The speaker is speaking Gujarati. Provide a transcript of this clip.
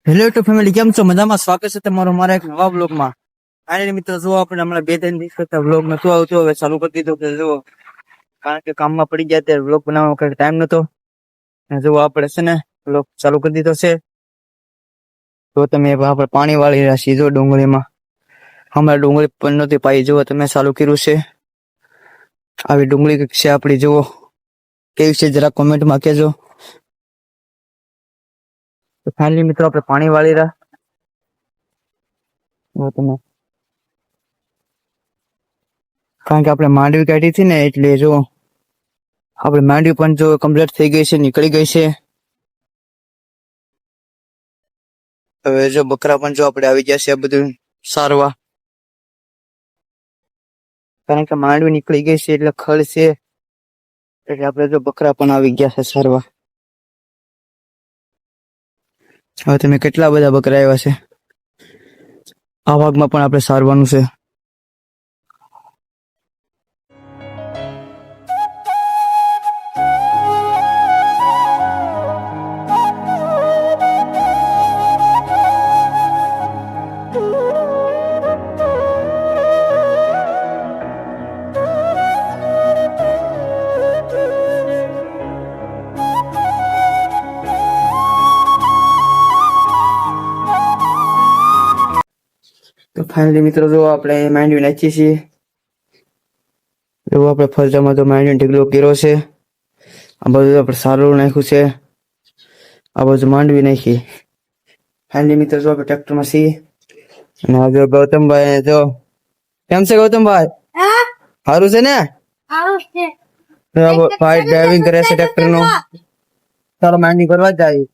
હેલો ટુ ફેમિલી, કેમ છો? મજામાં? સ્વાગત છે તમારું મારા એક નવા બ્લોગમાં. ફાઇનલી મિત્રો, જો આપણે હમણાં 2-3 દિવસ કરતા બ્લોગ નતો આવતો, હવે ચાલુ કરી દીધો કે જો, કારણ કે કામમાં પડી ગયા ત્યારે બ્લોગ બનાવવાનો કઈ ટાઈમ નતો. જો આપણે છે ને બ્લોગ ચાલુ કરી દીધો છે. તો તમે આપણે પાણી વાળી રહ્યા છીએ જો ડુંગળીમાં. હમણાં ડુંગળી પણ નહોતી પાઈ, જુઓ તમે ચાલુ કર્યું છે. આવી ડુંગળી છે આપણી, જુઓ કેવી છે જરા કોમેન્ટમાં કહેજો. તો ફાઇનલી મિત્રો આપણે પાણી વાળી રહ્યા તમે, કારણ કે આપણે માંડવી કાઢી હતી ને એટલે જો આપણે માંડવી પણ જો કમ્પ્લીટ થઈ ગઈ છે, નીકળી ગઈ છે. હવે જો બકરા પણ જો આપણે આવી ગયા છે આ બધું સારવા, કારણ કે માંડવી નીકળી ગઈ છે એટલે ખડ છે, એટલે આપણે જો બકરા પણ આવી ગયા છે સારવા. હવે તમે કેટલા બધા બકરા આવ્યા છે, આ ભાગમાં પણ આપણે સારવાનું છે. તો ફાઇનલી મિત્રો જો આપણે માંડવી નાખીએ છીએ, એવું આપણે ફરજામાં તો માંડવી ઢીકલો કર્યો છે. આ બધું આપણે સારું નાખ્યું છે, આ બધું માંડવી નાખી. ફાઇનલી મિત્રો જો આપણે ટ્રેક્ટરમાં છીએ, અને આ જો ગૌતમભાઈ, જો કેમ છે ગૌતમભાઈ? સારું છે ને? ભાઈ ડ્રાઇવિંગ કરે છે ટ્રેક્ટર નું. ચાલો માંડવી કરવા જાય.